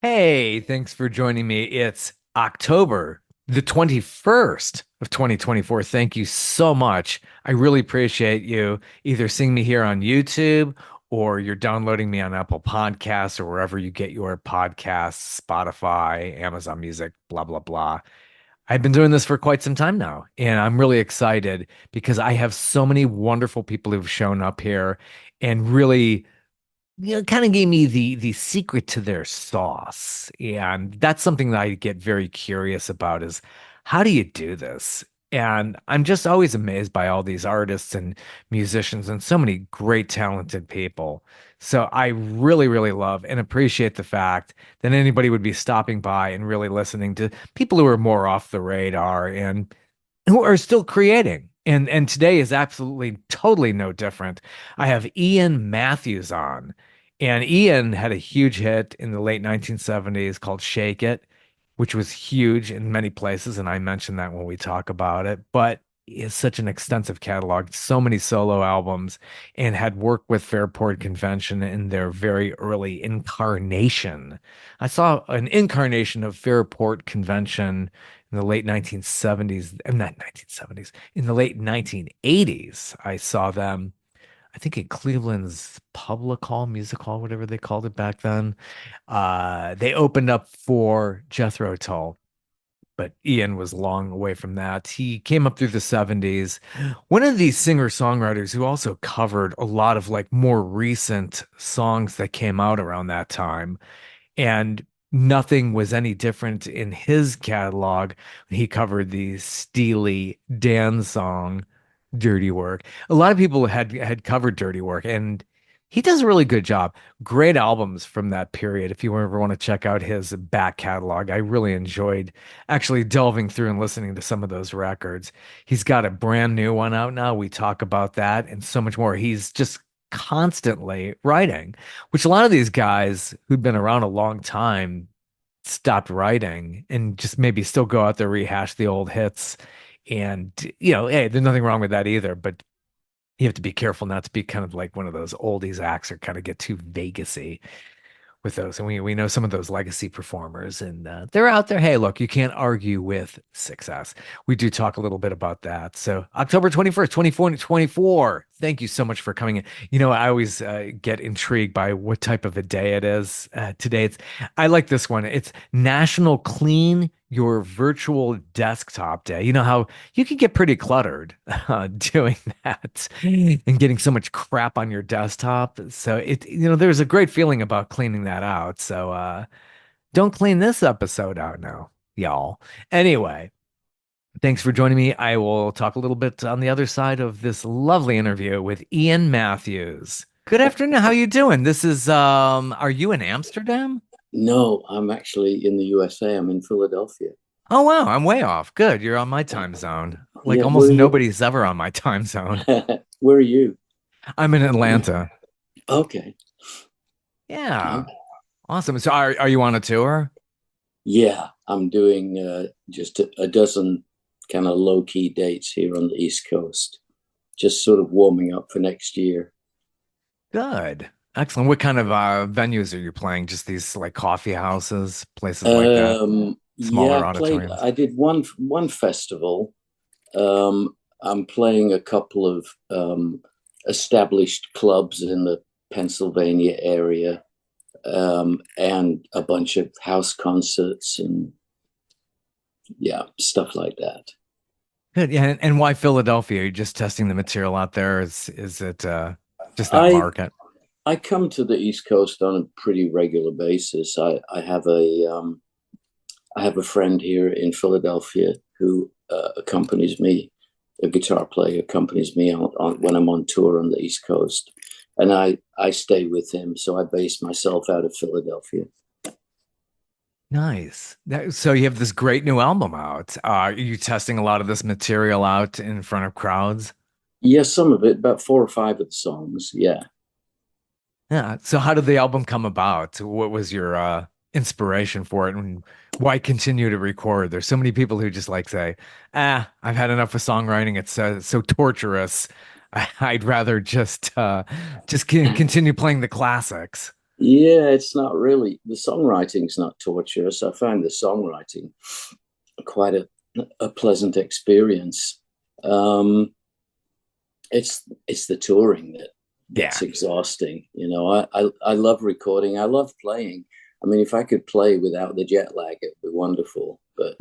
Hey, thanks for joining me. It's October the 21st of 2024. Thank you so much. I really appreciate you either seeing me here on YouTube or you're downloading me on Apple Podcasts or wherever you get your podcasts, Spotify, Amazon Music, blah, blah, blah. I've been doing this for quite some time now, and I'm really excited because I have so many wonderful people who've shown up here and really kind of gave me the secret to their sauce. And that's something that I get very curious about is how do you do this? And I'm just always amazed by all these artists and musicians and so many great talented people. So I really, really love and appreciate the fact that anybody would be stopping by and really listening to people who are more off the radar and who are still creating. And today is absolutely totally no different. I have Iain Matthews on. And Ian had a huge hit in the late 1970s called Shake It, which was huge in many places. And I mentioned that when we talk about it. But it's such an extensive catalog, so many solo albums, and had worked with Fairport Convention in their very early incarnation. I saw an incarnation of Fairport Convention in the late 1970s, not 1970s, in the late 1980s. I saw them I think in Cleveland's Public Hall, Music Hall, whatever they called it back then. They opened up for Jethro Tull, but Ian was long away from that. He came up through the 70s. One of these singer-songwriters who also covered a lot of like more recent songs that came out around that time. And nothing was any different in his catalog. He covered the Steely Dan song Dirty Work. A lot of people had covered Dirty Work, and he does a really good job. Great albums from that period. If you ever want to check out his back catalog, I really enjoyed actually delving through and listening to some of those records. He's got a brand new one out now. We talk about that and so much more. He's just constantly writing, which a lot of these guys who'd been around a long time stopped writing and just maybe still go out there, rehash the old hits. And, hey, there's nothing wrong with that either, but you have to be careful not to be kind of like one of those oldies acts or kind of get too Vegasy with those. And we know some of those legacy performers, and they're out there. Hey, look, you can't argue with success. We do talk a little bit about that. So October 21st, 2024. Thank you so much for coming in. I always get intrigued by what type of a day it is. Today, I like this one. It's National Clean Your Virtual Desktop Day. You know how you can get pretty cluttered doing that and getting so much crap on your desktop. So there's a great feeling about cleaning that out. So don't clean this episode out now, y'all. Anyway, thanks for joining me. I will talk a little bit on the other side of this lovely interview with Iain Matthews. Good afternoon. How you doing? This is are you in Amsterdam? No, I'm actually in the USA. I'm in Philadelphia. Oh wow, I'm way off. Good. You're on my time zone. Like Yeah, almost nobody's ever on my time zone. where are you? I'm in Atlanta. Okay. Yeah. Awesome. So are you on a tour? Yeah, I'm doing just a dozen kind of low key dates here on the East Coast, just sort of warming up for next year. Good. Excellent. What kind of venues are you playing? Just these like coffee houses, places like that, Yeah, smaller I played. auditoriums? I did one festival. I'm playing a couple of established clubs in the Pennsylvania area, and a bunch of house concerts and yeah, stuff like that. Good. Yeah. And why Philadelphia? Are you just testing the material out there? Is it just that I market? I come to the East Coast on a pretty regular basis. I have a friend here in Philadelphia who accompanies me. A guitar player accompanies me when I'm on tour on the East Coast, and I stay with him. So I base myself out of Philadelphia. Nice. So you have this great new album out. Are you testing a lot of this material out in front of crowds? Yes, some of it, about four or five of the songs. Yeah. Yeah. So how did the album come about? What was your inspiration for it, and why continue to record? There's so many people who just like say, I've had enough of songwriting. It's so torturous. I'd rather just continue playing the classics." Yeah, it's not really, the songwriting's not torturous. I find the songwriting quite a pleasant experience. Um, it's the touring that Yeah. gets exhausting. You know, I love recording. I love playing. I mean, if I could play without the jet lag, it'd be wonderful. But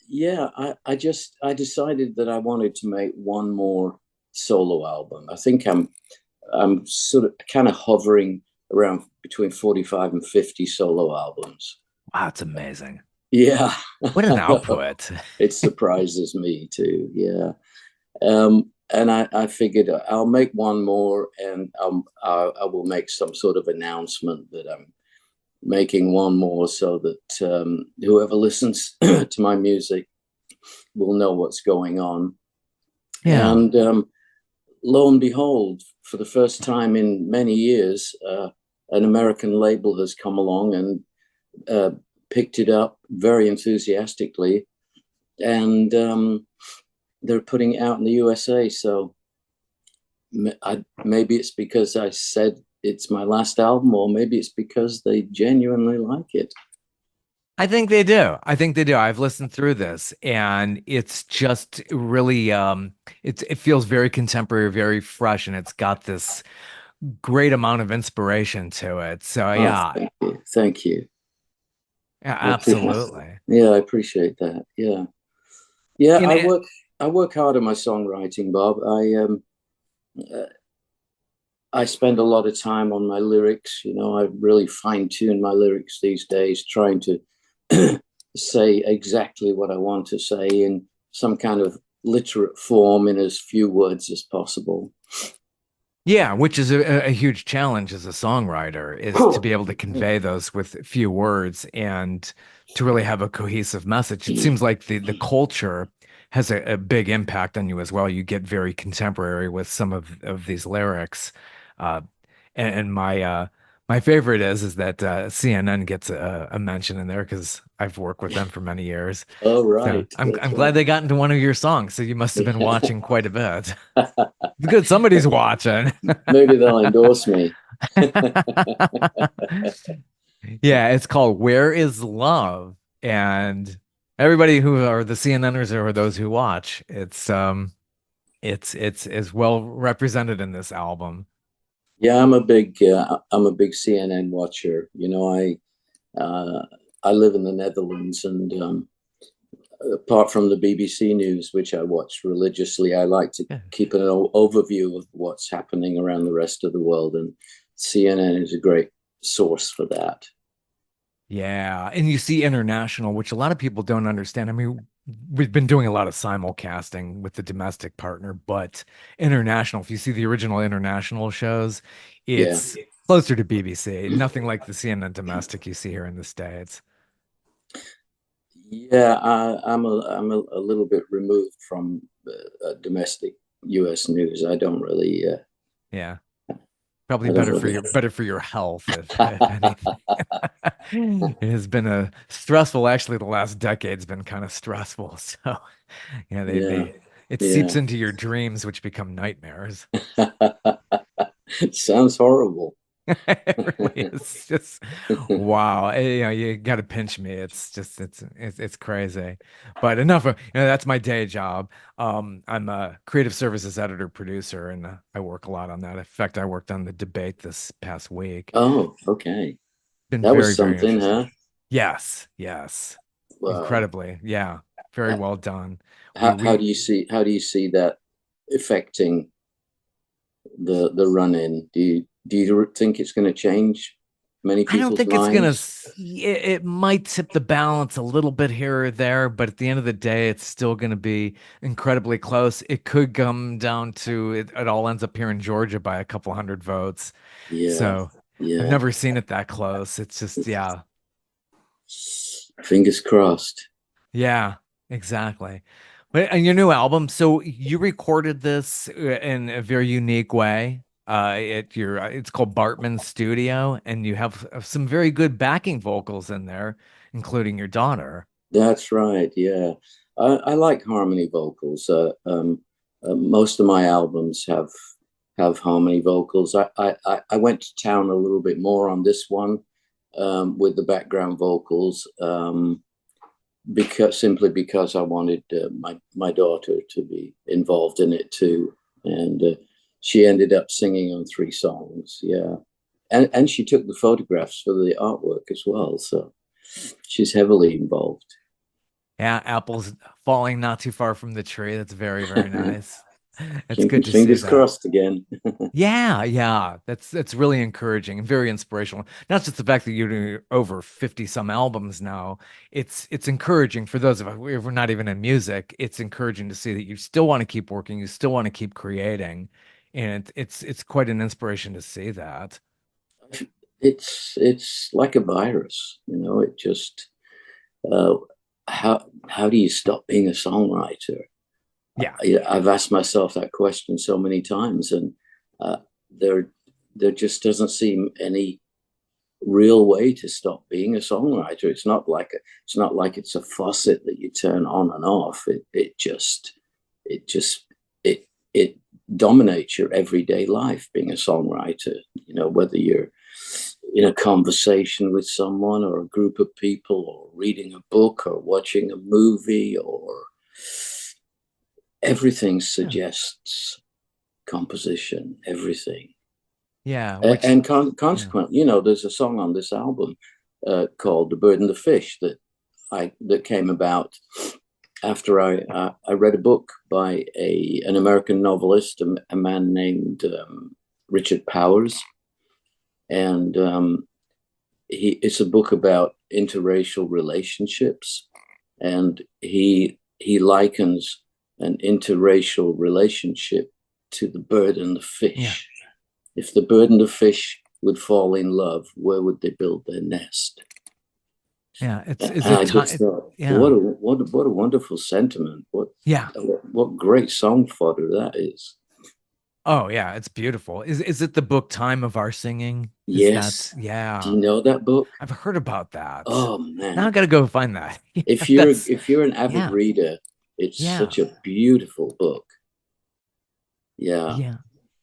yeah, I decided that I wanted to make one more solo album. I think I'm sort of kind of hovering around between 45 and 50 solo albums. Wow, it's amazing. Yeah, What an output. it surprises me too. Yeah. And I figured I'll make one more, and I will make some sort of announcement that I'm making one more, so that whoever listens to my music will know what's going on. Yeah. And lo and behold, for the first time in many years, an American label has come along and uh, picked it up very enthusiastically, and they're putting it out in the USA. So maybe it's because I said it's my last album, or maybe it's because they genuinely like it. I think they do. I think they do. I've listened through this and it's just really it feels very contemporary, very fresh, and it's got this great amount of inspiration to it. So Oh, yeah, thank you, thank you. yeah, I appreciate, absolutely. yeah, I appreciate that. Yeah, yeah. And I work hard on my songwriting, Bob. Uh, I spend a lot of time on my lyrics. You know, I really fine tune my lyrics these days, trying to say exactly what I want to say in some kind of literate form in as few words as possible. yeah, which is a huge challenge as a songwriter is to be able to convey those with few words and to really have a cohesive message. It seems like the culture has a big impact on you as well. You get very contemporary with some of these lyrics. Uh, and my favorite is that CNN gets a mention in there because I've worked with them for many years. Oh, So right. I'm That's glad right. they got into one of your songs. So you must have been Yeah. watching quite a bit. It's good. Somebody's watching. Maybe they'll endorse me. Yeah, it's called Where is Love? And everybody who are the CNNers or those who watch, it's is well represented in this album. Yeah, I'm a big CNN watcher. You know, uh, I live in the Netherlands, and apart from the BBC News, which I watch religiously, I like to Yeah. keep an overview of what's happening around the rest of the world, and CNN is a great source for that. Yeah, and you see international, which a lot of people don't understand. I mean, we've been doing a lot of simulcasting with the domestic partner, but international, if you see the original international shows, Yeah, it's closer to BBC. Nothing like the CNN domestic you see here in the States. yeah. I'm a little bit removed from domestic U.S. news. Yeah. Probably I don't really. better for your health if anything. It has been a stressful, actually, the last decade's been kind of stressful. So, yeah, Yeah, they it seeps yeah. into your dreams, which become nightmares. Sounds horrible. It really is just wow. You know, you got to pinch me. It's just it's crazy. But enough of, that's my day job. I'm a creative services editor producer, and I work a lot on that. In fact, I worked on the debate this past week. Oh, okay. Been That was very, very something, interesting. huh? Yes, yes. Wow. Incredibly. Yeah. Very well done. How We do you see that affecting the run in? Do you think it's going to change many I don't people's think it's gonna minds? it might tip the balance a little bit here or there, but at the end of the day, it's still gonna be incredibly close. It could come down to it all ends up here in Georgia by a couple hundred votes. Yeah, So I've yeah. never seen it that close. It's just, yeah. Fingers crossed. Yeah, exactly. But and your new album, so you recorded this in a very unique way. It's called Bartman Studio, and you have some very good backing vocals in there, including your daughter. That's right. Yeah, I like harmony vocals. Most of my albums have harmony vocals. I went to town a little bit more on this one with the background vocals because I wanted my daughter to be involved in it too, and she ended up singing on 3 songs. Yeah, and she took the photographs for the artwork as well, so she's heavily involved. Yeah, apples falling not too far from the tree. That's very, very nice. It's good Keeping to see fingers that. crossed again. Yeah, yeah. That's really encouraging and very inspirational. Not just the fact that you're doing over 50 some albums now. It's encouraging for those of us if we're not even in music. It's encouraging to see that you still want to keep working, you still want to keep creating. And it's quite an inspiration to see that. It's like a virus, you know. It just uh, how do you stop being a songwriter? Yeah. I've asked myself that question so many times, and uh, there there just doesn't seem any real way to stop being a songwriter. It's not like it's a faucet that you turn on and off. It just it dominates your everyday life being a songwriter. You know, whether you're in a conversation with someone or a group of people or reading a book or watching a movie or everything Yeah. suggests composition, everything. Yeah, which And yeah. consequently, you know, there's a song on this album called "The Bird and the Fish" that came about after I read a book by an American novelist, a man named Richard Powers, and it's a book about interracial relationships, and he likens an interracial relationship to the bird and the Yeah. fish. If the bird and the fish would fall in love, where would they build their nest? Yeah, it's And is it I just time? thought, Yeah. what a wonderful sentiment. Yeah. What great song fodder that is. Oh yeah, it's beautiful. Is it the book Time of Our Singing? Is that Yes. Do yeah. you know that book? I've heard about that. Oh Now I man. gotta go find that. Yeah, that's If you're an avid yeah, reader, it's yeah, such a beautiful book. Yeah, yeah,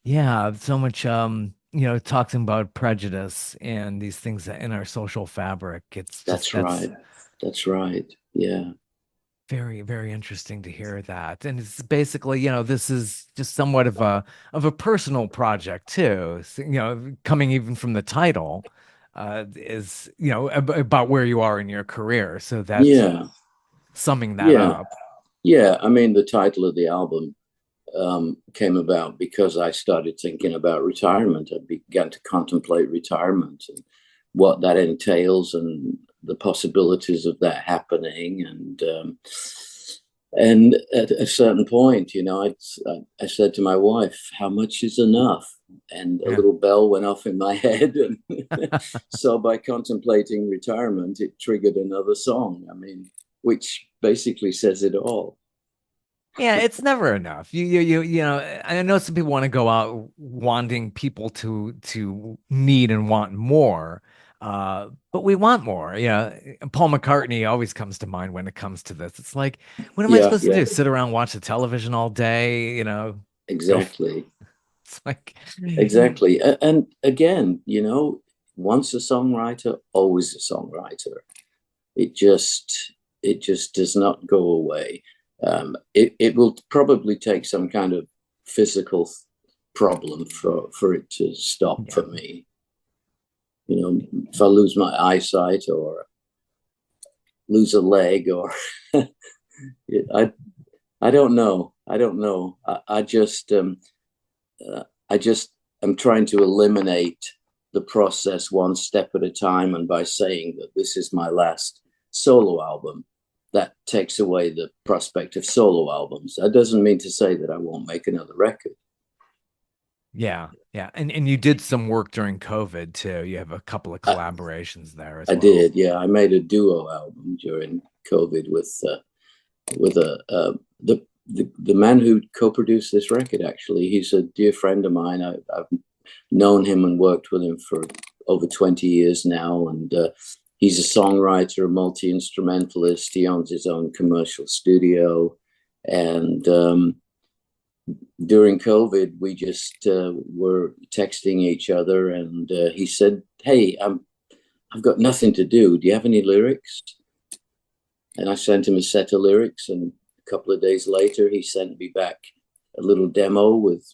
yeah. So much talking about prejudice and these things that in our social fabric. It's just that's that's right. That's right. Yeah. very, very interesting to hear that. And it's basically, this is just somewhat of a personal project too. So, coming even from the title, is, about where you are in your career. So that's Yeah. summing that Yeah. up. Yeah. I mean, the title of the album came about because I started thinking about retirement. I began to contemplate retirement and what that entails and the possibilities of that happening. And at a certain point, you know, I said to my wife, "How much is enough?" And a Yeah. little bell went off in my head, and so by contemplating retirement, it triggered another song. I mean, which basically says it all. Yeah, it's never enough. I know some people want to go out wanting people to need and want more. But we want more. Yeah. Paul McCartney always comes to mind when it comes to this. It's like, what am I Yeah, supposed to yeah, do? Sit around, watch the television all day, go exactly. it's like Exactly. And again, you know, once a songwriter, always a songwriter. It just it just does not go away. It will probably take some kind of physical problem for it to stop yeah. for me. You know, if I lose my eyesight or lose a leg or I I don't know. I don't know. I just am trying to eliminate the process one step at a time. And by saying that this is my last solo album, that takes away the prospect of solo albums. That doesn't mean to say that I won't make another record. Yeah. Yeah. And you did some work during COVID too. You have a couple of I, collaborations there as I well. did, yeah. I made a duo album during COVID with the man who co-produced this record. Actually, he's a dear friend of mine. I've known him and worked with him for over 20 years now. And he's a songwriter, a multi instrumentalist. He owns his own commercial studio. And during COVID, we just were texting each other, and he said, "Hey, I've got nothing to do. Do you have any lyrics?" And I sent him a set of lyrics, and a couple of days later, he sent me back a little demo with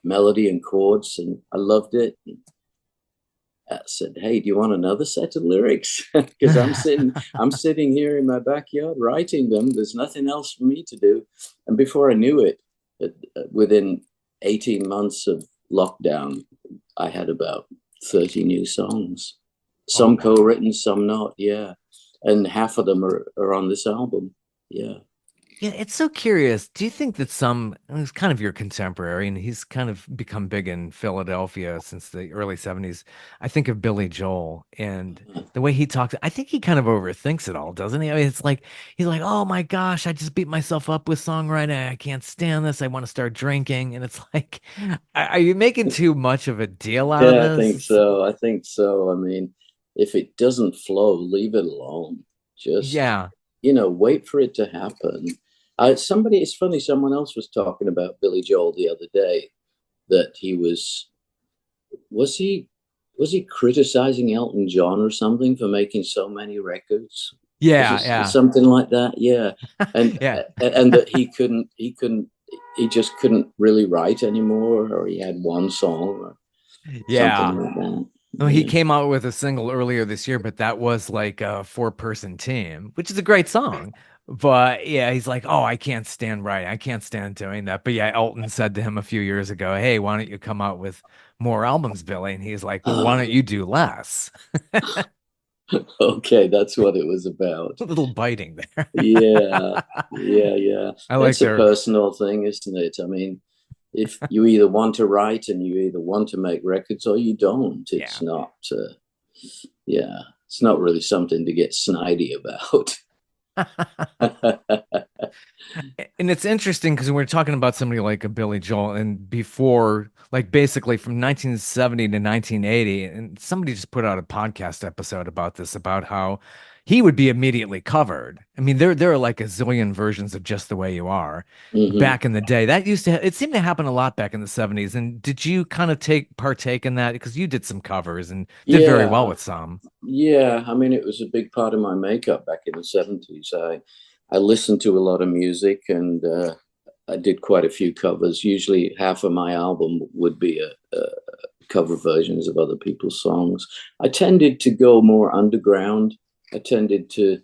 melody and chords, and I loved it. I said, "Hey, do you want another set of lyrics?" Because I'm sitting here in my backyard writing them. There's nothing else for me to do. And before I knew it, within 18 months of lockdown, I had about 30 new songs. Oh, Some wow. co-written, some not. Yeah, and half of them are on this album. Yeah. Yeah, it's so curious. Do you think that he's kind of your contemporary and he's kind of become big in Philadelphia since the early 70s. I think of Billy Joel and the way he talks. I think he kind of overthinks it all, doesn't he? I mean, it's like he's like, "Oh my gosh, I just beat myself up with songwriting. I can't stand this. I want to start drinking." And it's like, are you making too much of a deal out of Yeah, I think this? so. I think so. I mean, if it doesn't flow, leave it alone. Just, Yeah. wait for it to happen. It's funny, someone else was talking about Billy Joel the other day, that was he, was he criticizing Elton John or something for making so many records? Was Yeah, it yeah. something like that? Yeah. And, Yeah. and that he just couldn't really write anymore, or he had one song or something Yeah. like that. Well, he Yeah. came out with a single earlier this year, but that was like a four-person team, which is a great song. But yeah, he's like, "Oh, I can't stand writing. I can't stand doing that." But yeah, Elton said to him a few years ago, "Hey, why don't you come out with more albums, Billy?" And he's like, "Well, why Oh, don't you do less?" okay, that's what it was about. A little biting there. Yeah, yeah. I like It's a their, personal thing, isn't it? I mean, if you either want to write and you either want to make records or you don't, yeah. yeah, it's not really something to get snidey about. And it's interesting because we're talking about somebody like a Billy Joel and before, like basically from 1970 to 1980, and somebody just put out a podcast episode about this, about how he would be immediately covered. I mean, there are like a zillion versions of Just the Way You Are Hmm. back in the day. That used to, it seemed to happen a lot back in the 70s. And did you kind of partake in that? Because you did some covers and did very well Yeah, with some. yeah. I mean, it was a big part of my makeup back in the 70s. I listened to a lot of music, and I did quite a few covers. Usually, half of my album would be a cover versions of other people's songs. I tended to go more underground. I tended to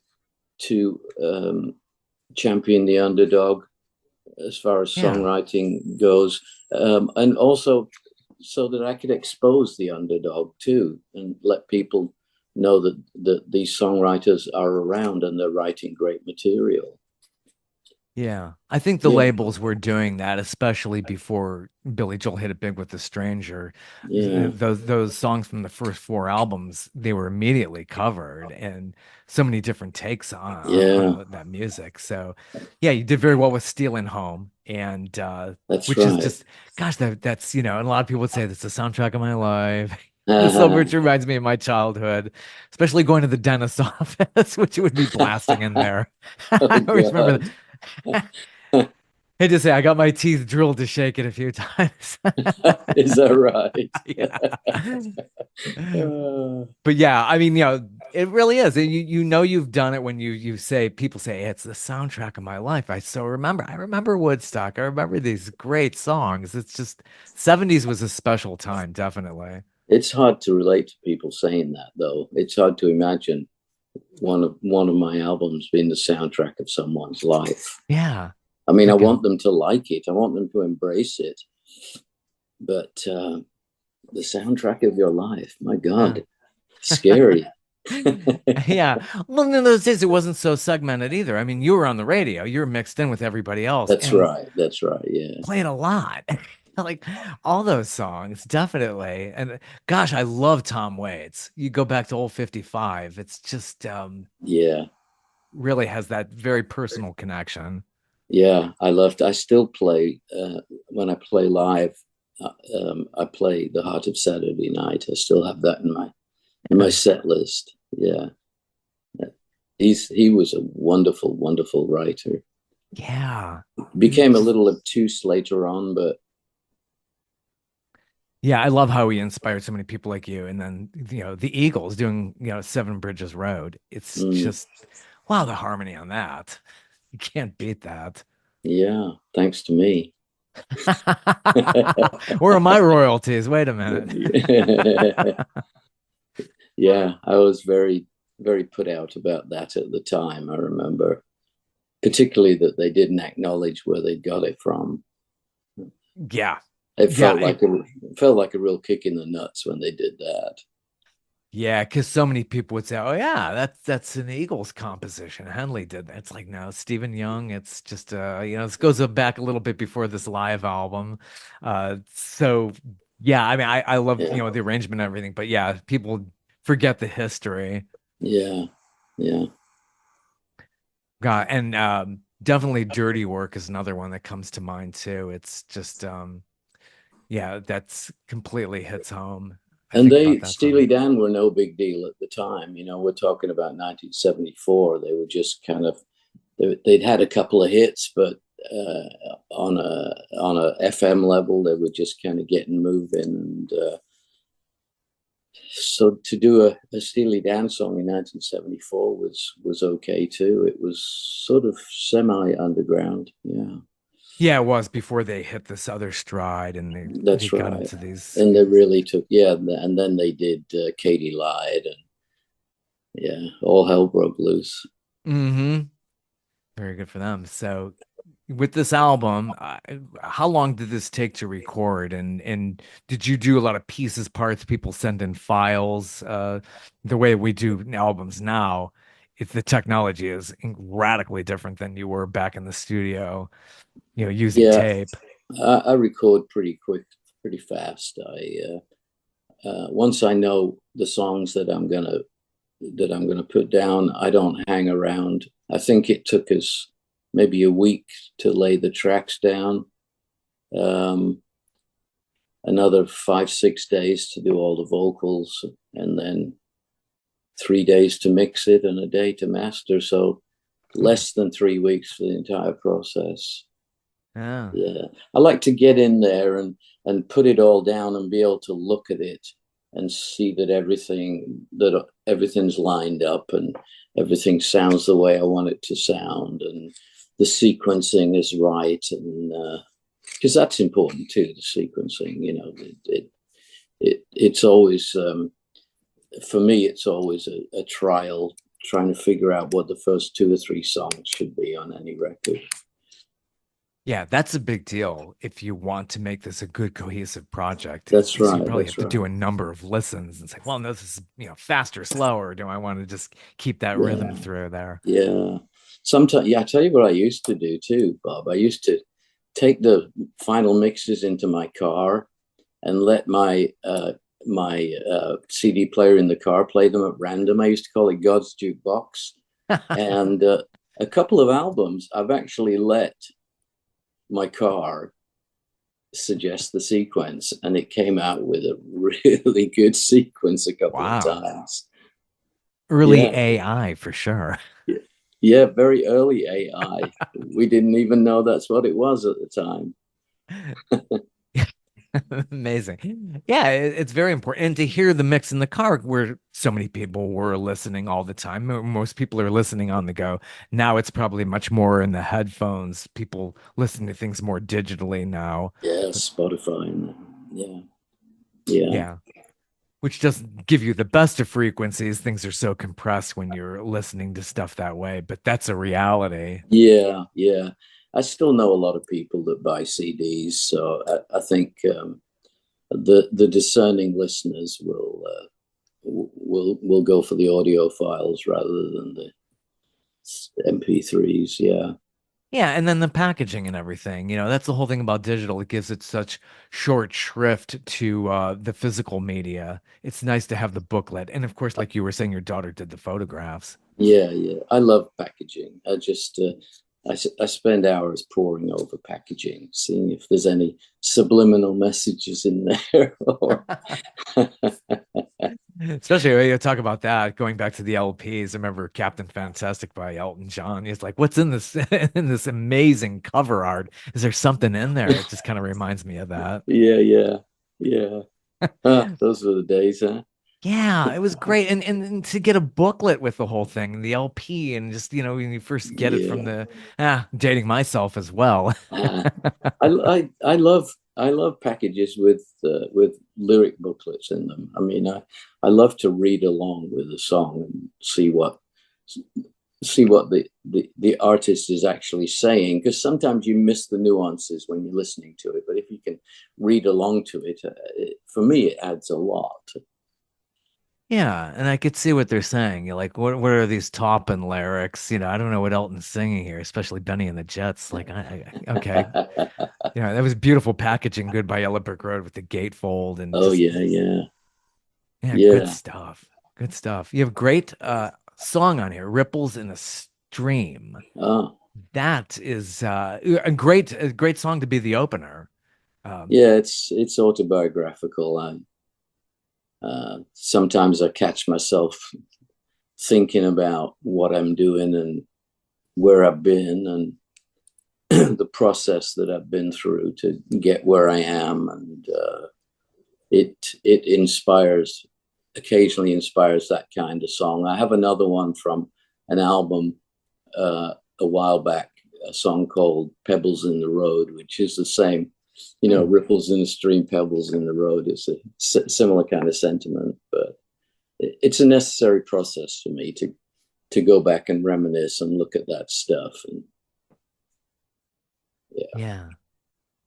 champion the underdog as far as Yeah. songwriting goes, and also so that I could expose the underdog too, and let people know that these songwriters are around and they're writing great material. Yeah, I think the Yeah, labels were doing that, especially before Billy Joel hit it big with The Stranger. yeah, Those songs from the first four albums, they were immediately covered, and so many different takes yeah. on that music. So, yeah, you did very well with Stealing Home, and That's which is right. just, gosh, that's and a lot of people would say that's the soundtrack of my life. The song which reminds me of my childhood, especially going to the dentist's office, which would be blasting in there. Oh I always remember God. Hey, just say I got my teeth drilled to shake it a few times. Is that right? Yeah. Uh, But yeah, I mean, it really is. You know you've done it when you say people say it's the soundtrack of my life. I remember Woodstock. I remember these great songs. It's just 70s was a special time, definitely. it's hard to relate to people saying that, though. It's hard to imagine one of my albums being the soundtrack of someone's life. Yeah. I mean, I Like want them to like it. I want them to embrace it. But the soundtrack of your life, my yeah. God, scary. Yeah. Well, in those days, it wasn't so segmented either. I mean, you were on the radio, you were mixed in with everybody else That's and right. That's right. Yeah. played a lot. Like all those songs, definitely. And gosh, I love Tom Waits. You go back to old 55, it's just Yeah. really has that very personal connection. Yeah. I still play, when I play live, I play The Heart of Saturday Night. I still have that in my Yeah. set list. Yeah. He was a wonderful, wonderful writer. Yeah. Became a Just little obtuse later on, but yeah, I love how he inspired so many people like you. And then, the Eagles doing, Seven Bridges Road. It's mm, just wow, the harmony on that. You can't beat that. yeah, thanks to me. Where are my royalties? Wait a minute. Yeah, I was very, very put out about that at the time. I remember, particularly that they didn't acknowledge where they got it from. Yeah. It Yeah. felt like a real kick in the nuts when they did that. Yeah, because so many people would say, "Oh yeah, that's an Eagles composition. Henley did that." It's like, no, Stephen Young. It's just this goes back a little bit before this live album. So yeah, I mean, I love Yeah, the arrangement and everything, but yeah, people forget the history. yeah, yeah. God, and definitely Dirty Work is another one that comes to mind too. It's just yeah, that's completely hits home. I And think about they that song. Steely Dan were no big deal at the time. You know, we're talking about 1974. They were just kind of they'd had a couple of hits, but on a FM level, they were just kind of getting moving. And so to do a Steely Dan song in 1974 was okay too. It was sort of semi underground. Yeah, Yeah, it was before they hit this other stride and they that's got right. into these. And they really took and then they did Katie Lied, and yeah, all hell broke loose. Hmm. Very good for them. So, with this album, how long did this take to record? And did you do a lot of pieces, parts? People send in files. The way we do albums now, if the technology is radically different than you were back in the studio, using Yeah, tape. I record pretty quick, pretty fast. I once I know the songs that I'm gonna put down, I don't hang around. I think it took us maybe a week to lay the tracks down. Um, Another 5 6 days to do all the vocals, and then 3 days to mix it and a day to master. So Hmm. less than 3 weeks for the entire process. Yeah. Yeah, I like to get in there and put it all down and be able to look at it and see that everything's lined up and everything sounds the way I want it to sound, and the sequencing is right, and because that's important too, the sequencing. You know, it's always for me, it's always a trial trying to figure out what the first two or three songs should be on any record. Yeah, that's a big deal if you want to make this a good cohesive project, That's because you right. probably have That's to do right. a number of listens and say, well, no, this is, faster, slower. Do I want to just keep that rhythm Yeah. through there? Yeah. Sometimes, yeah, I tell you what I used to do too, Bob. I used to take the final mixes into my car and let my CD player in the car play them at random. I used to call it God's Jukebox. And a couple of albums, I've actually let my car suggest the sequence, and it came out with a really good sequence a couple of Wow. times. Early Yeah. AI for sure. Yeah, very early AI. We didn't even know that's what it was at the time. Amazing. Yeah, it's very important. And to hear the mix in the car where so many people were listening all the time. Most people are listening on the go. Now it's probably much more in the headphones. People listen to things more digitally now. Yeah, But Spotify. And yeah, yeah, yeah, which doesn't give you the best of frequencies. Things are so compressed when you're listening to stuff that way, but that's a reality. yeah, yeah. I still know a lot of people that buy CDs, so I think the discerning listeners will go for the audio files rather than the MP3s. Yeah, Yeah, and then the packaging and everything, that's the whole thing about digital. It gives it such short shrift to the physical media. It's nice to have the booklet. And of course, like you were saying, your daughter did the photographs. yeah, yeah. I love packaging. I spend hours poring over packaging, seeing if there's any subliminal messages in there. Or Especially when you talk about that, going back to the LPs. I remember Captain Fantastic by Elton John. He's like, "What's in this in this amazing cover art? Is there something in there?" It just kind of reminds me of that. Yeah, yeah, yeah. Those were the days, huh? Yeah, it was great. And to get a booklet with the whole thing, the LP, and just, when you first get it from Yeah. the dating myself as well. Uh, I love packages with lyric booklets in them. I mean, I love to read along with a song and see what the artist is actually saying, because sometimes you miss the nuances when you're listening to it. But if you can read along to it, for me, it adds a lot. Yeah, and I could see what they're saying. You're like, what are these topping lyrics? I don't know what Elton's singing here, especially Benny and the Jets. Like, okay. Yeah, that was beautiful packaging, good by Yellow Brick Road with the gatefold and Oh just, yeah, yeah, yeah, good yeah. stuff. Good stuff. You have great song on here, Ripples in a Stream. Oh That is a great song to be the opener. Um, yeah, it's autobiographical. And sometimes I catch myself thinking about what I'm doing and where I've been and the process that I've been through to get where I am, and it occasionally inspires that kind of song. I have another one from an album a while back, a song called Pebbles in the Road, which is the same, hmm. ripples in the stream, pebbles in the road. It's a similar kind of sentiment, but it's a necessary process for me to go back and reminisce and look at that stuff. And yeah, Yeah.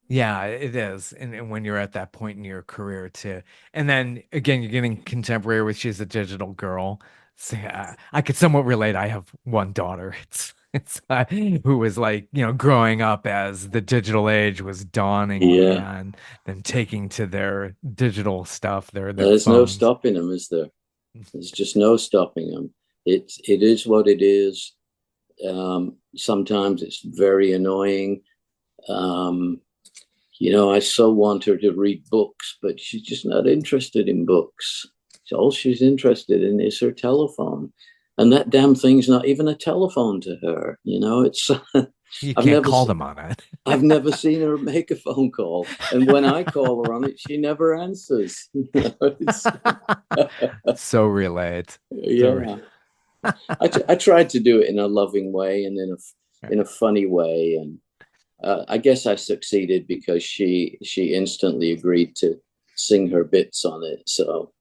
Yeah, it is. And when you're at that point in your career too. And then again, you're getting contemporary with She's a Digital Girl. So, I could somewhat relate. I have one daughter. It's who was like, growing up as the digital age was dawning yeah. again, then taking to their digital stuff, their There's no phones. stopping them, is there? There's just no stopping them. It is what it is. Sometimes it's very annoying. Um, I so want her to read books, but she's just not interested in books. All she's interested in is her telephone. And that damn thing's not even a telephone to her. It's You I've can't never call them on it. I've never seen her make a phone call. And when I call her on it, she never answers. So relate. So re Yeah. I tried to do it in a loving way and in a funny way, and I guess I succeeded because she instantly agreed to sing her bits on it. So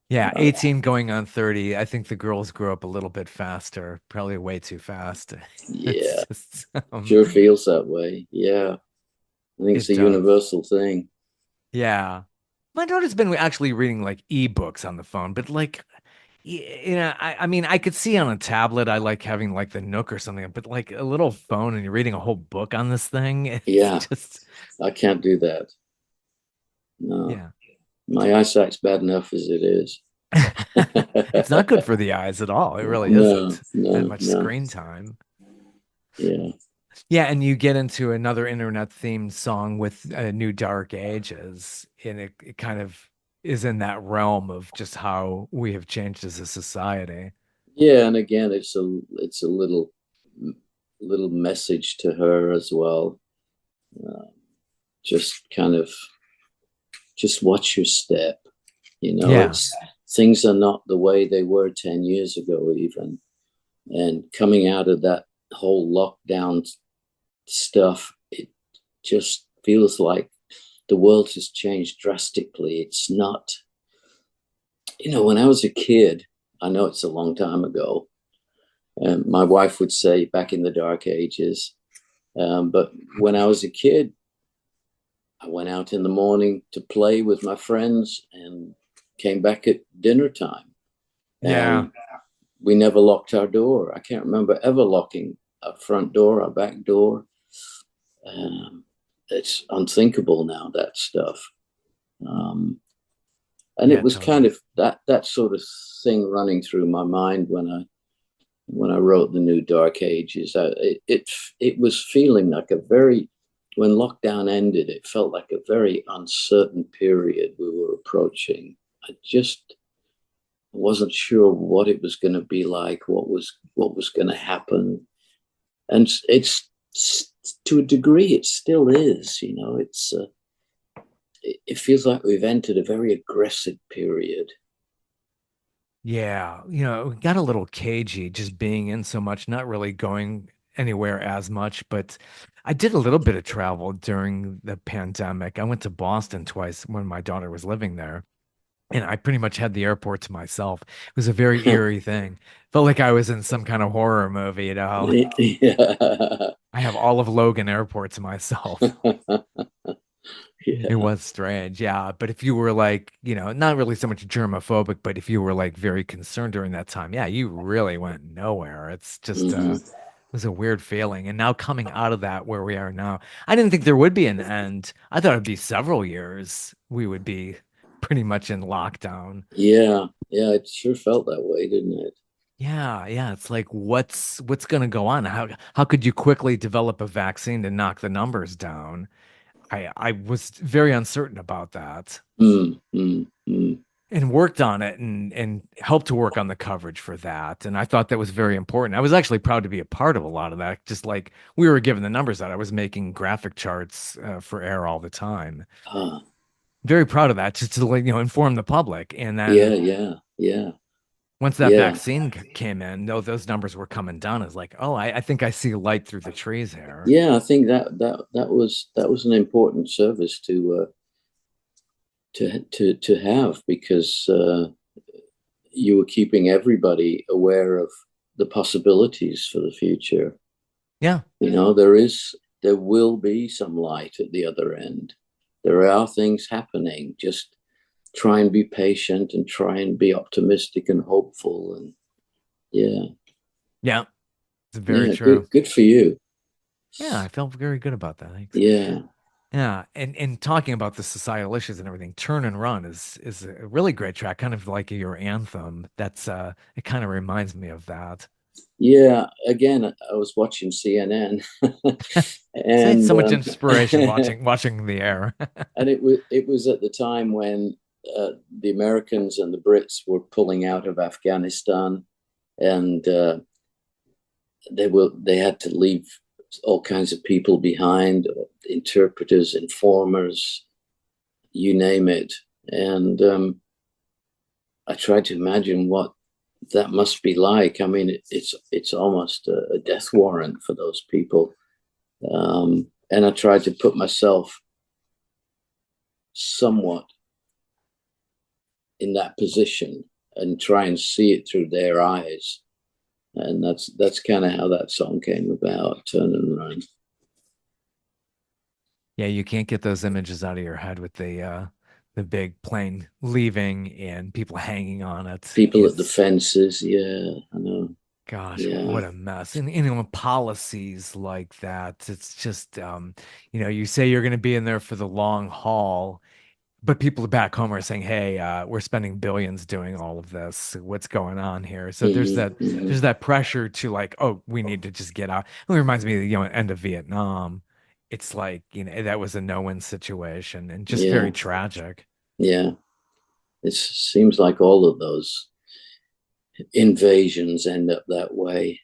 Yeah, uh, 18 going on 30. I think the girls grow up a little bit faster, probably way too fast. yeah, It's just sure feels that way. Yeah, I think it's it a does. universal thing. Yeah. My daughter's been actually reading like ebooks on the phone, but like I mean, I could see on a tablet I like having like the Nook or something, but like a little phone and you're reading a whole book on this thing, it's Yeah, just I can't do that. No, yeah. my eyesight's bad enough as it is. It's not good for the eyes at all. It really No, isn't. That no, much no. screen time. Yeah. Yeah, and you get into another internet themed song with New Dark Ages, and it kind of is in that realm of just how we have changed as a society. Yeah, and again, it's a little message to her as well. Uh, just kind of just watch your step. Yeah. It's things are not the way they were 10 years ago, even. And coming out of that whole lockdown stuff, it just feels like the world has changed drastically. It's not, when I was a kid, I know it's a long time ago, and my wife would say back in the dark ages. But when I was a kid, I went out in the morning to play with my friends and came back at dinner time. Yeah. And we never locked our door. I can't remember ever locking our front door, our back door. Um, it's unthinkable now, that stuff. Um, and it Yeah, was kind totally. of that sort of thing running through my mind when I wrote the New Dark Ages. It was feeling like when lockdown ended, it felt like a very uncertain period we were approaching. I just wasn't sure what it was going to be like, what was going to happen, and it's to a degree it still is. It feels like we've entered a very aggressive period. Yeah, it got a little cagey just being in so much, not really going anywhere as much, but I did a little bit of travel during the pandemic. I went to Boston twice when my daughter was living there, and I pretty much had the airport to myself. It was a very eerie thing. Felt like I was in some kind of horror movie, Yeah. I have all of Logan Airport to myself. It Yeah. was strange, yeah. But if you were like, not really so much germophobic, but if you were like very concerned during that time, yeah, you really went nowhere. It's just Hmm. it was a weird feeling. And now coming out of that where we are now, I didn't think there would be an end. I thought it'd be several years we would be pretty much in lockdown. Yeah. Yeah. It sure felt that way, didn't it? Yeah, yeah. It's like what's gonna go on? How could you quickly develop a vaccine to knock the numbers down? I was very uncertain about that. Mm, mm, mm. And worked on it and helped to work on the coverage for that. And I thought that was very important. I was actually proud to be a part of a lot of that. Just like we were given the numbers out, I was making graphic charts for air all the time. Ah, Very proud of that, just to like, inform the public. And yeah, then yeah, yeah, once that yeah, vaccine came in, though those numbers were coming down, it's like, oh, I think I see light through the trees here. yeah. I think that was an important service to have because you were keeping everybody aware of the possibilities for the future. Yeah. There will be some light at the other end. There are things happening. Just try and be patient and try and be optimistic and hopeful. And yeah, Yeah. It's very yeah, true. good for you. Yeah, I felt very good about that. Thanks. Yeah, Yeah, and talking about the societal issues and everything, Turn and Run is a really great track, kind of like your anthem. That's it kind of reminds me of that. yeah. Again, I was watching CNN, So it's and so much inspiration watching the air. and it was at the time when the Americans and the Brits were pulling out of Afghanistan, and they had to leave all kinds of people behind, interpreters, informers, you name it. And I tried to imagine what that must be like. I mean, it's almost a death warrant for those people. And I tried to put myself somewhat in that position and try and see it through their eyes. And that's kind of how that song came about, Turn and Run. Yeah, you can't get those images out of your head with the big plane leaving and people hanging on it. People at the It's fences, yeah, I know. gosh, Yeah, what a mess. And policies like that, it's just you say you're going to be in there for the long haul. But people back home are saying, "Hey, we're spending billions doing all of this. What's going on here?" So mm-hmm, mm-hmm. there's that pressure to like, "Oh, we need to just get out." It reminds me of the end of Vietnam. It's like, that was a no-win situation and just very Yeah, tragic. yeah. It seems like all of those invasions end up that way.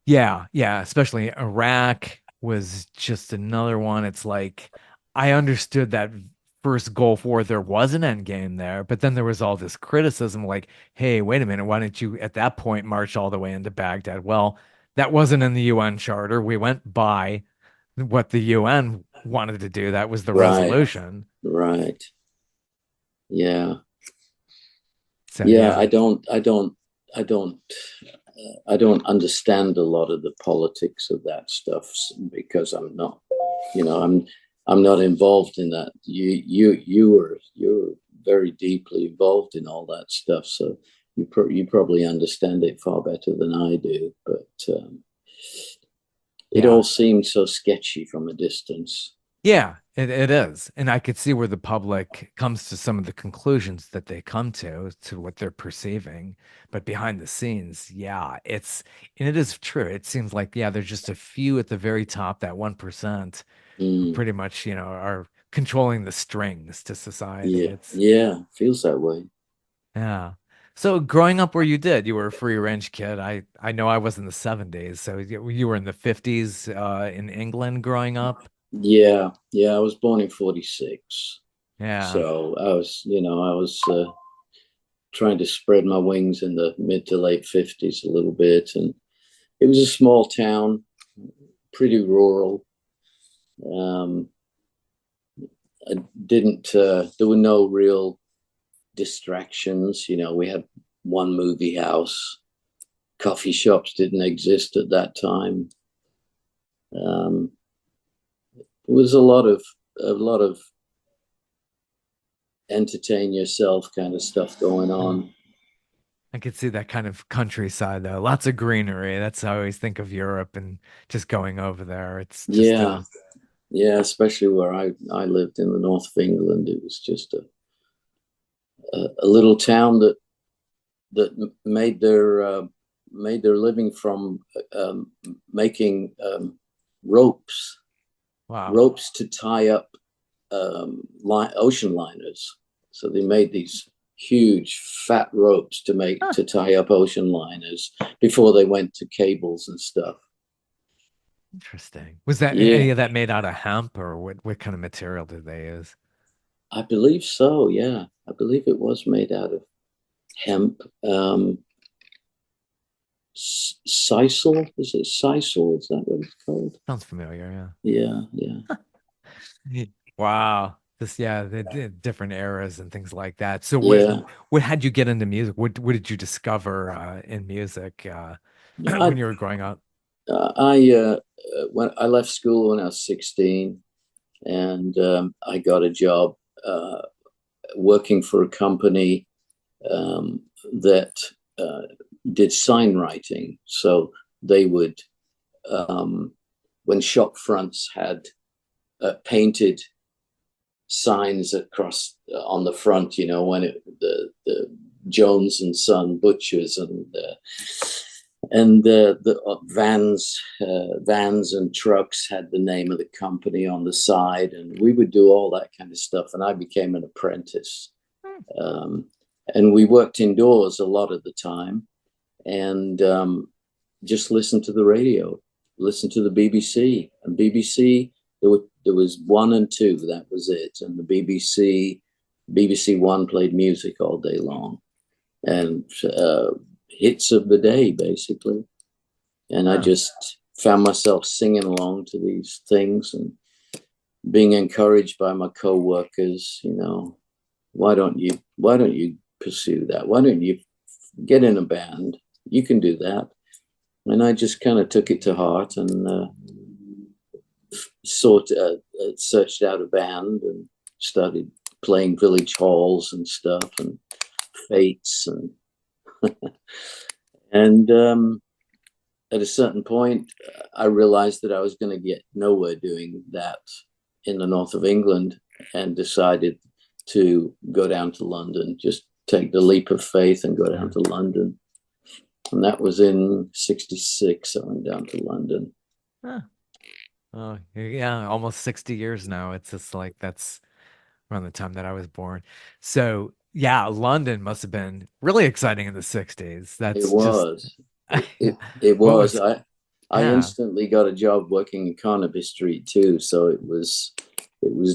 Yeah, yeah, especially Iraq was just another one. It's like I understood that first Gulf War there was an end game there, but then there was all this criticism like, hey, wait a minute, why didn't you at that point march all the way into Baghdad? Well, that wasn't in the UN charter. We went by what the UN wanted to do. That was the Right, resolution. right. Yeah, So yeah. yeah. I don't understand a lot of the politics of that stuff because I'm not, I'm not involved in that. You're very deeply involved in all that stuff, so you probably understand it far better than I do. But it Yeah. all seemed so sketchy from a distance. Yeah, it is. And I could see where the public comes to some of the conclusions that they come to what they're perceiving. But behind the scenes, yeah, and it is true. It seems like, yeah, there's just a few at the very top, that 1%, who Mm, pretty much, are controlling the strings to society. Yeah, It's yeah, feels that way. yeah. So growing up where you were a free range kid. I know I was in the 70s, so you were in the 50s in England growing up. Yeah, yeah, I was born in 46. Yeah. So I was trying to spread my wings in the mid to late 50s a little bit. And it was a small town, pretty rural. Um, I didn't, there were no real distractions. We had one movie house, coffee shops didn't exist at that time. Um, it was a lot of entertain yourself kind of stuff going Oh, on. I could see that kind of countryside though. Lots of greenery. That's how I always think of Europe and just going over there. It's just Yeah, yeah, especially where I lived in the north of England. It was just a little town that made their living from making ropes wow. ropes to tie up ocean liners. So they made these huge fat ropes Huh, to tie up ocean liners before they went to cables and stuff. interesting. Was that any Yeah, of that made out of hemp or what kind of material did they use? I believe so. Yeah, I believe it was made out of hemp. Sisal, is it sisal? Is that what it's called? Sounds familiar, Yeah, yeah, yeah. Wow. This, yeah, the different eras and things like that. So yeah. what had you get into music? What did you discover in music I when you were growing up? when I left school when I was 16, and I got a job working for a company that did sign writing. So they would, um, when shop fronts had painted signs across on the front, when the Jones and Son butchers and the vans and trucks had the name of the company on the side, and we would do all that kind of stuff. And I became an apprentice, um, and we worked indoors a lot of the time, and just listened to the radio, listened to the BBC, and BBC. There was one and two, that was it, and the BBC One played music all day long, and hits of the day basically. And I Huh. just found myself singing along to these things and being encouraged by my co-workers. Why don't you pursue that? Why don't you get in a band? You can do that. And I just kind of took it to heart and searched out a band and started playing village halls and stuff and fates and at a certain point, I realized that I was going to get nowhere doing that in the north of England, and decided to go down to London, just take the leap of faith and go down Yeah. to London. And that was in 66. I went down to London. Huh. Oh, yeah, almost 60 years now. It's just like that's around the time that I was born. So, yeah, London must have been really exciting in the 60s. It That's just was. It what was. was, I yeah. instantly got a job working in Carnaby Street too, so it was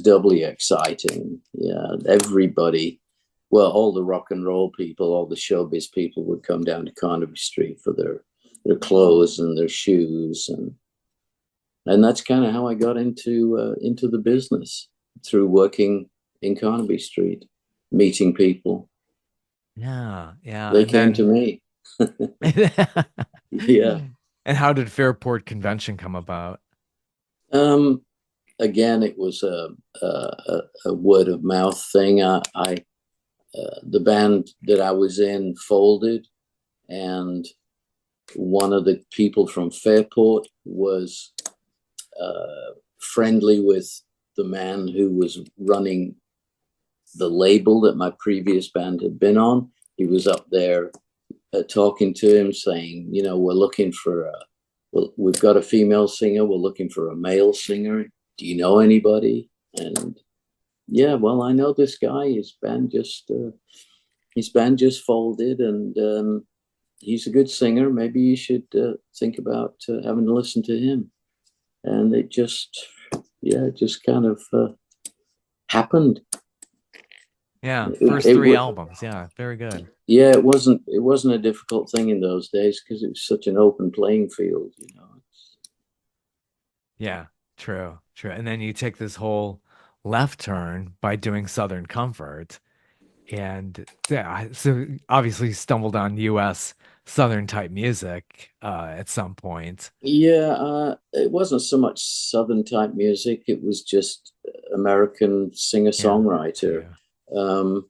doubly exciting. Yeah, everybody, well, all the rock and roll people, all the showbiz people would come down to Carnaby Street for their clothes and their shoes, and that's kind of how I got into the business, through working in Carnaby Street, meeting people. Yeah, yeah. They And came to then me. Yeah. and how did Fairport Convention come about? Um, Again, it was a word of mouth thing. The band that I was in folded, and one of the people from Fairport was friendly with the man who was running the label that my previous band had been on. He was up there talking to him, saying, we're looking for well, we've got a female singer. We're looking for a male singer. Do you know anybody? And yeah, well, I know this guy. His band just folded, and he's a good singer. Maybe you should think about having a listen to him. And it just, yeah, it just kind of happened. Yeah, It, first it three would, albums. Yeah, very good. yeah, it wasn't a difficult thing in those days because it was such an open playing field, you know. Yeah, true, true. And then you take this whole left turn by doing Southern Comfort. And yeah, so obviously stumbled on US Southern type music at some point. Yeah, it wasn't so much Southern type music. It was just American Yeah, singer-songwriter. too. Um,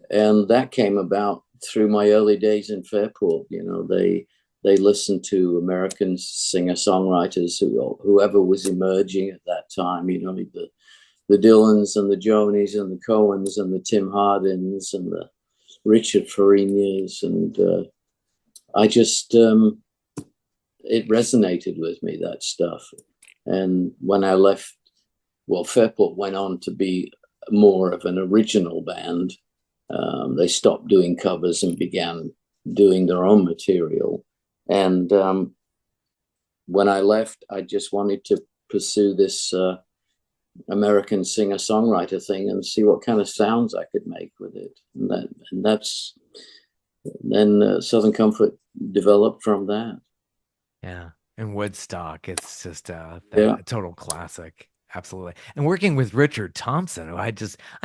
and that came about through my early days in Fairport. You know, they listened to American singer-songwriters whoever was emerging at that time. You know, the Dylans and the Jonies and the Cohens and the Tim Hardins and the Richard Farinas, and I just it resonated with me, that stuff. And when I left, well, Fairport went on to be more of an original band. They stopped doing covers and began doing their own material. And when I left, I just wanted to pursue this American singer-songwriter thing and see what kind of sounds I could make with it. And that's then Southern Comfort developed from that. Yeah. And Woodstock, it's just Yeah. a total classic. Absolutely. And working with Richard Thompson, who I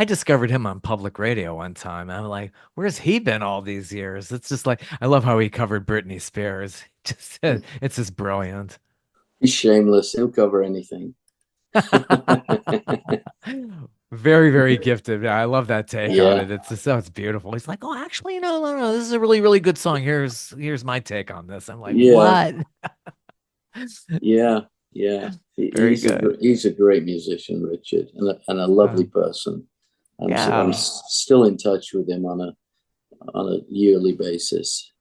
discovered him on public radio one time. I'm like, where's he been all these years? It's just like I love how he covered Britney Spears. Just it's just brilliant. He's shameless. He'll cover anything. Very, very gifted. Yeah, I love that take on Yeah. it. It's just so it's beautiful. He's like, oh, actually, no, no, no. This is a really, really good song. Here's my take on this. I'm like, Yeah. what? Yeah. Yeah. Very good. He's a great musician, Richard, and a lovely person. I'm Yeah. still in touch with him on a yearly basis.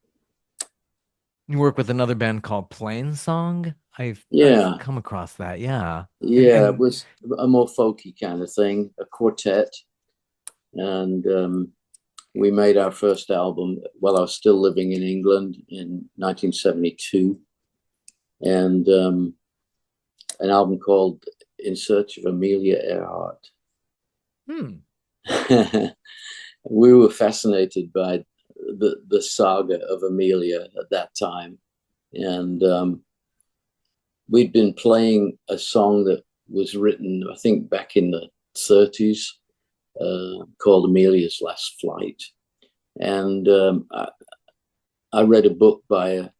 You work with another band called Plain Song. I've Yeah. come across that. Yeah. Yeah. It And was a more folky kind of thing, a quartet, and we made our first album while I was still living in England in 1972, and an album called In Search of Amelia Earhart. hmm. We were fascinated by the saga of Amelia at that time, and we'd been playing a song that was written, I think, back in the 30s, called Amelia's Last Flight. And I read a book by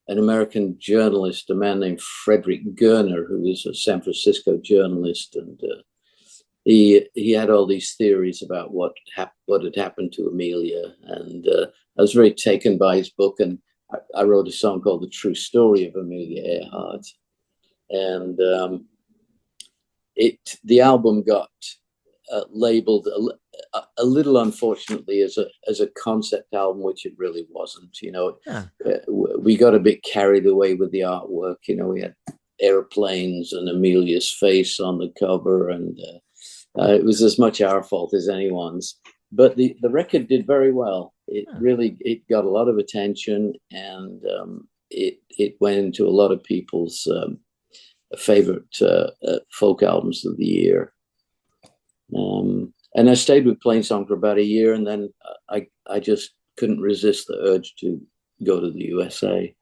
an American journalist, a man named Frederick Gerner, who was a San Francisco journalist, and he had all these theories about what had happened to Amelia, and I was very taken by his book, and I wrote a song called "The True Story of Amelia Earhart," and the album got labeled a little unfortunately as a concept album, which it really wasn't. You know, Yeah. we got a bit carried away with the artwork. You know, we had airplanes and Amelia's face on the cover, and it was as much our fault as anyone's. But the record did very well. Yeah. It got a lot of attention, and it went into a lot of people's favorite folk albums of the year. And I stayed with Plain Song for about a year, and then I just couldn't resist the urge to go to the USA.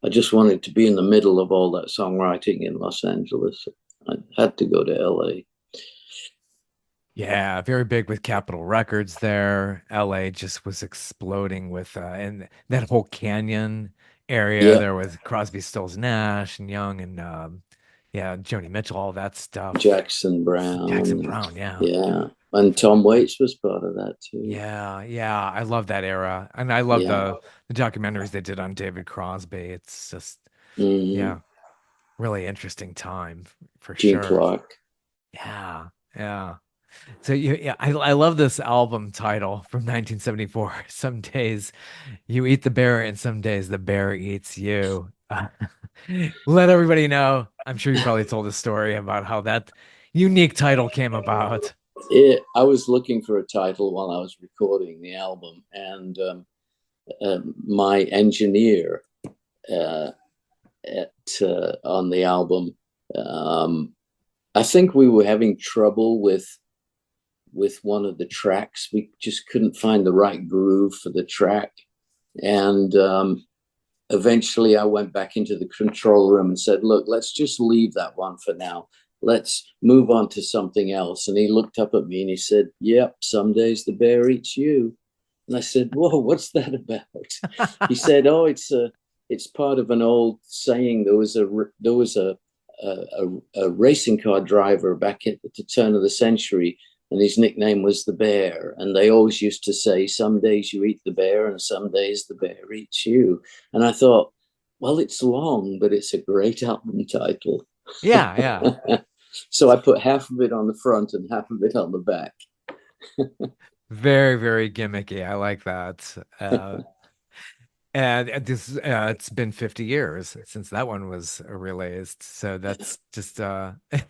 I just wanted to be in the middle of all that songwriting in Los Angeles. I had to go to LA. Yeah, very big with Capitol Records there. LA just was exploding with and that whole canyon area Yeah, there with Crosby, Stills, Nash and Young and yeah, Joni Mitchell, all that stuff. Jackson Jackson Brown. Brown, yeah. Yeah, and Tom Waits was part of that too. Yeah, yeah, I love that era. And I love Yeah. the documentaries they did on David Crosby. It's just Mm-hmm. yeah, really interesting time for Gene sure. Clark. Yeah, yeah. So yeah, I love this album title from 1974. Some days you eat the bear, and some days the bear eats you. Let everybody know. I'm sure you probably told a story about how that unique title came about. I was looking for a title while I was recording the album, and my engineer uh, on the album, um, I think we were having trouble with one of the tracks. We just couldn't find the right groove for the track, and eventually I went back into the control room and said, "Look, let's just leave that one for now. Let's move on to something else." And he looked up at me and he said, "Yep, some days the bear eats you." And I said, "Whoa, what's that about?" He said, "Oh, it's part of an old saying. There was a racing car driver back at the turn of the century, and his nickname was the Bear. And they always used to say, some days you eat the bear, and some days the bear eats you." And I thought, well, it's long, but it's a great album title. Yeah, yeah. So I put half of it on the front and half of it on the back. Very, very gimmicky. I like that. And it's been 50 years since that one was released. So that's just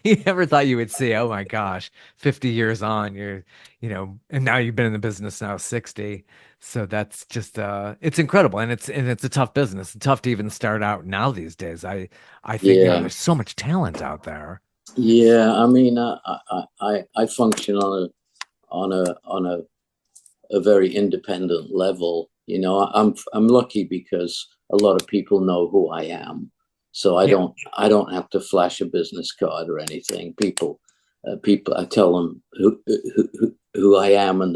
you never thought you would see, oh my gosh, 50 years on, and now you've been in the business now 60. So that's just it's incredible. And it's a tough business. It's tough to even start out now these days. I think, Yeah, there's so much talent out there. yeah. I mean, I function on a very independent level. I'm lucky because a lot of people know who I am, so I Yeah. don't have to flash a business card or anything. People, I tell them who I am, and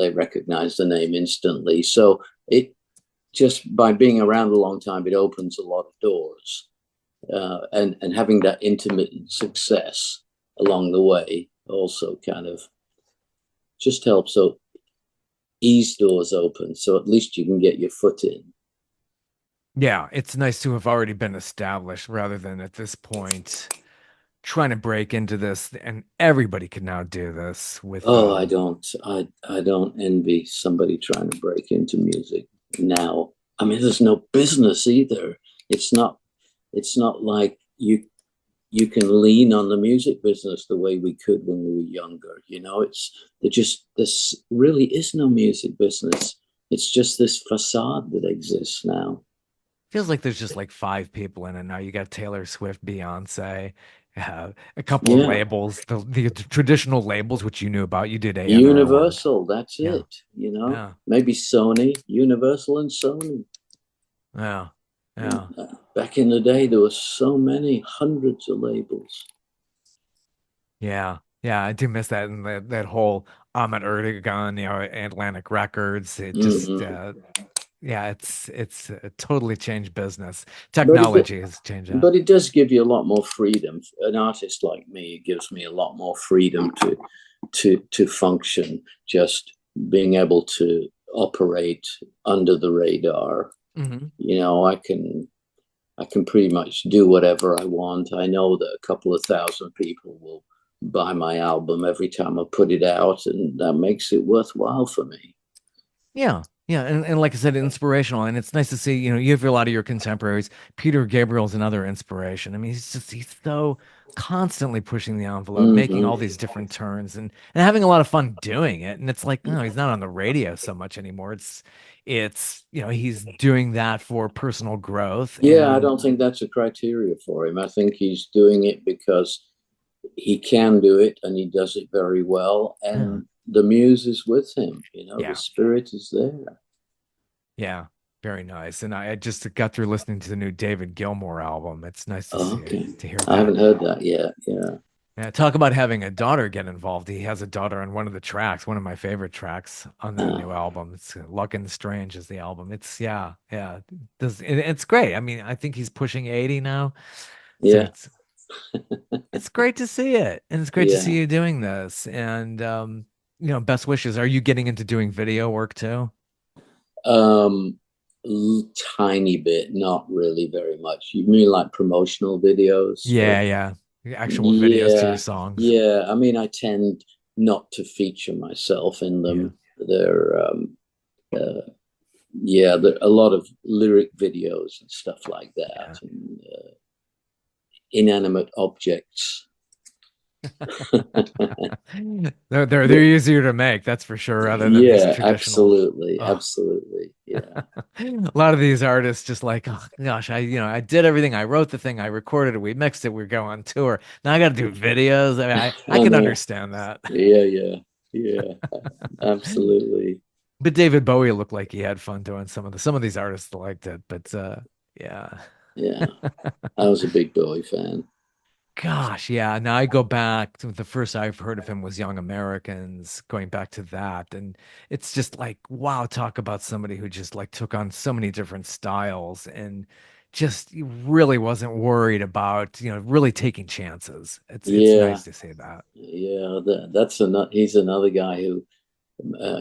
they recognize the name instantly. So it just by being around a long time, it opens a lot of doors, and having that intermittent success along the way also kind of just helps. So ease doors open, so at least you can get your foot in. Yeah, it's nice to have already been established rather than at this point trying to break into this, and everybody can now do this with Oh, I don't envy somebody trying to break into music now. I mean, there's no business either. It's not it's not like you can lean on the music business the way we could when we were younger. It's there just this really is no music business. It's just this facade that exists now. feels like there's just like five people in it now. You got Taylor Swift, Beyonce, a couple of Yeah. labels, the traditional labels which you knew about. You did A&R work. Universal, that's Yeah, it. yeah, Maybe Sony, Universal and Sony. yeah, yeah, Back in the day, there were so many hundreds of labels. yeah, yeah. I do miss that, and that whole Ahmet Ertegun, Atlantic Records. It just Hmm. yeah, it's a totally changed business. But it Technology has changed that. but it does give you a lot more freedom. An artist like me, it gives me a lot more freedom to function. Just being able to operate under the radar. Hmm. I can pretty much do whatever I want. I know that a couple of thousand people will buy my album every time I put it out, and that makes it worthwhile for me. Yeah. Yeah. And like I said, inspirational. And it's nice to see, you have a lot of your contemporaries. Peter Gabriel's another inspiration. I mean, he's so constantly pushing the envelope, making Hmm. all these different turns and having a lot of fun doing it. And it's like, no, he's not on the radio so much anymore. He's doing that for personal growth. Yeah, I And don't think that's a criteria for him. I think he's doing it because he can do it and he does it very well. yeah, And the muse is with him, the yeah, spirit is there. yeah, very nice. And I just got through listening to the new David Gilmour album. It's nice to Oh, see okay. to hear I that. haven't heard that yet. Yeah. Yeah, talk about having a daughter get involved. He has a daughter on one of the tracks, one of my favorite tracks on that Uh, new album. It's Luck and Strange is the album. It's yeah, yeah. It's great. I mean, I think he's pushing 80 now. So yeah. it's great to see it. And it's great to see Yeah. you doing this. And best wishes. Are you getting into doing video work too? Um, Tiny bit, not really very much. You mean like promotional videos Yeah, for? yeah. Actual videos to your Yeah, songs. yeah. I mean, I tend not to feature myself in Yeah. them. They're uh, yeah, a lot of lyric videos and stuff like that, Yeah. and inanimate objects. They're easier to make, that's for sure, rather than these Yeah, traditional. absolutely, Oh. absolutely. Yeah. A lot of these artists just like, oh gosh, I did everything. I wrote the thing, I recorded it, we mixed it, we go on tour. Now I got to do videos. I mean, I I can know. understand that. Yeah, yeah, yeah, absolutely. But David Bowie looked like he had fun doing some of these artists liked it, but yeah. Yeah, I was a big Bowie fan. Gosh, yeah. Now I go back to the first I've heard of him was Young Americans, going back to that. And it's just like, wow, talk about somebody who just like took on so many different styles and just really wasn't worried about, really taking chances. It's Yeah, nice to say that. yeah, that's another. He's another guy who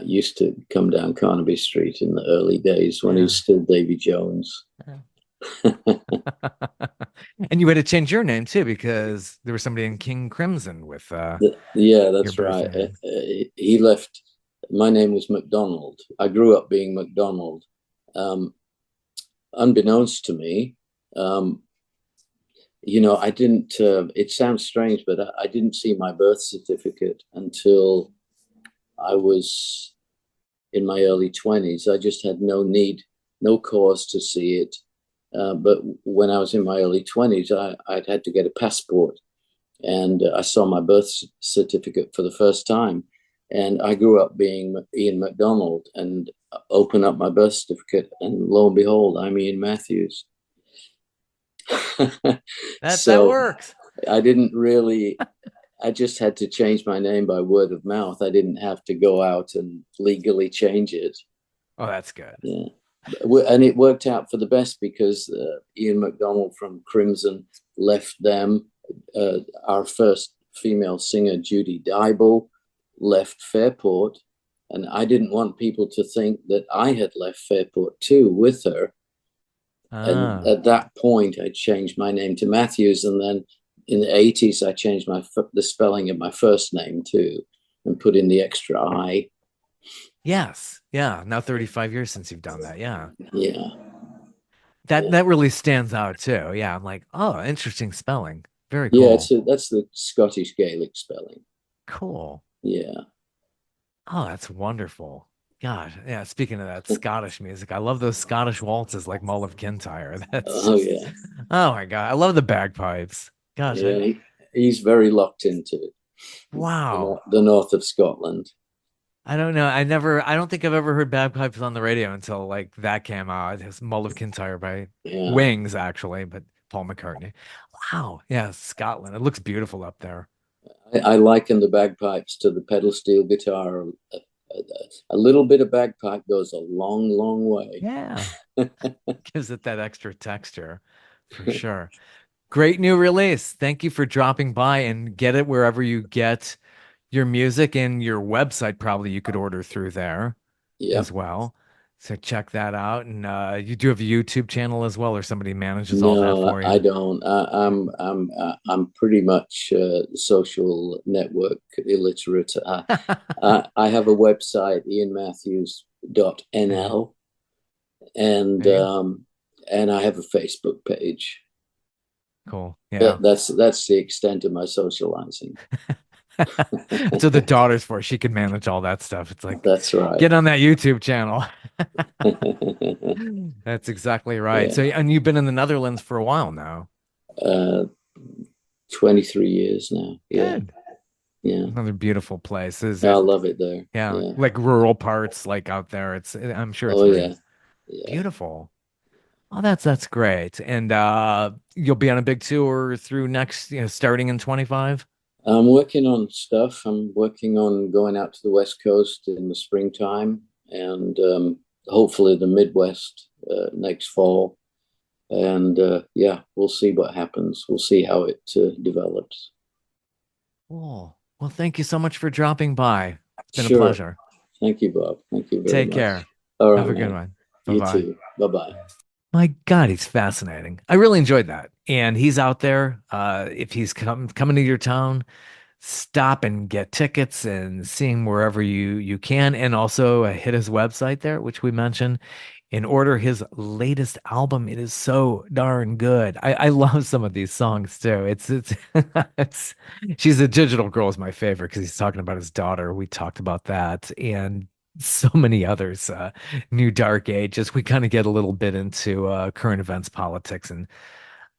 used to come down Carnaby Street in the early days when he Yeah. was still Davy Jones. Yeah. And you had to change your name too because there was somebody in King Crimson with Yeah, your that's birth right. name. He left. My name was McDonald. I grew up being McDonald. Um, Unbeknownst to me, um, I didn't. It sounds strange, but I didn't see my birth certificate until I was in my early 20s. I just had no need, no cause to see it. But when I was in my early 20s, I'd had to get a passport, and I saw my birth certificate for the first time. And I grew up being Iain MacDonald, and open up my birth certificate, and lo and behold, I'm Iain Matthews. That So works. I didn't really, I just had to change my name by word of mouth. I didn't have to go out and legally change it. Oh, that's good. Yeah. And it worked out for the best because Ian MacDonald from Crimson left them. Our first female singer, Judy Dybel, left Fairport. And I didn't want people to think that I had left Fairport too with her. And Ah. at that point, I changed my name to Matthews. And then in the 80s, I changed the spelling of my first name too and put in the extra I. Yes. Yeah. Now 35 years since you've done that. Yeah. Yeah. That really stands out too. Yeah. I'm like, oh, interesting spelling. Very Yeah, cool. that's the Scottish Gaelic spelling. Cool. Yeah. Oh, that's wonderful. God, yeah. Speaking of that Scottish music, I love those Scottish waltzes like Mull of Kintyre. That's Oh just, yeah. oh my God. I love the bagpipes. Gosh, Yeah. He's very locked into wow. the north of Scotland. I don't know. I don't think I've ever heard bagpipes on the radio until like that came out. It's Mull of Kintyre by Yeah. Wings, actually, but Paul McCartney. Wow. Yeah, Scotland. It looks beautiful up there. I liken the bagpipes to the pedal steel guitar. A little bit of bagpipe goes a long, long way. Yeah. Gives it that extra texture for sure. Great new release. Thank you for dropping by and get it wherever you get your music and your website. Probably you could order through there as Yep. well. So check that out. And you do have a YouTube channel as well, or somebody manages all that No, for I you. don't. I'm pretty much social network illiterate. I have a website, Yeah, ianmatthews.nl, and there you go. I have a Facebook page. Cool. Yeah. But that's the extent of my socializing. So the daughter's for she can manage all that stuff. It's like That's right. get on that YouTube channel. That's exactly right. Yeah. So, and you've been in the Netherlands for a while now. Uh, 23 years now. Yeah. Good. Yeah. Another beautiful place. Is I it? love it there. Yeah, Yeah. like rural parts, like out there. I'm sure it's Oh, very yeah. Yeah. beautiful. Oh, that's great. And you'll be on a big tour through next, starting in 25. I'm working on stuff. I'm working on going out to the West Coast in the springtime and hopefully the Midwest next fall. And yeah, we'll see what happens. We'll see how it develops. Cool. Well, thank you so much for dropping by. It's been a Sure. pleasure. Thank you, Bob. Thank you very Take much. care. All Have right, a good man. one. You Bye-bye. too. Bye bye. My God, he's fascinating. I really enjoyed that. And he's out there. If he's coming to your town, stop and get tickets and see him wherever you can, and also hit his website there, which we mentioned, and order his latest album. It is so darn good. I love some of these songs too. It's it's She's a Digital Girl is my favorite because he's talking about his daughter. We talked about that and so many others. New Dark Ages. We kind of get a little bit into current events, politics, and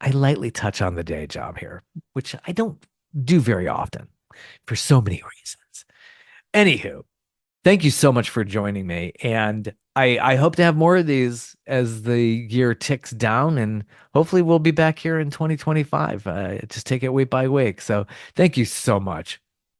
I lightly touch on the day job here, which I don't do very often for so many reasons. Anywho, thank you so much for joining me. And I hope to have more of these as the year ticks down. And hopefully we'll be back here in 2025. Just take it week by week. So thank you so much.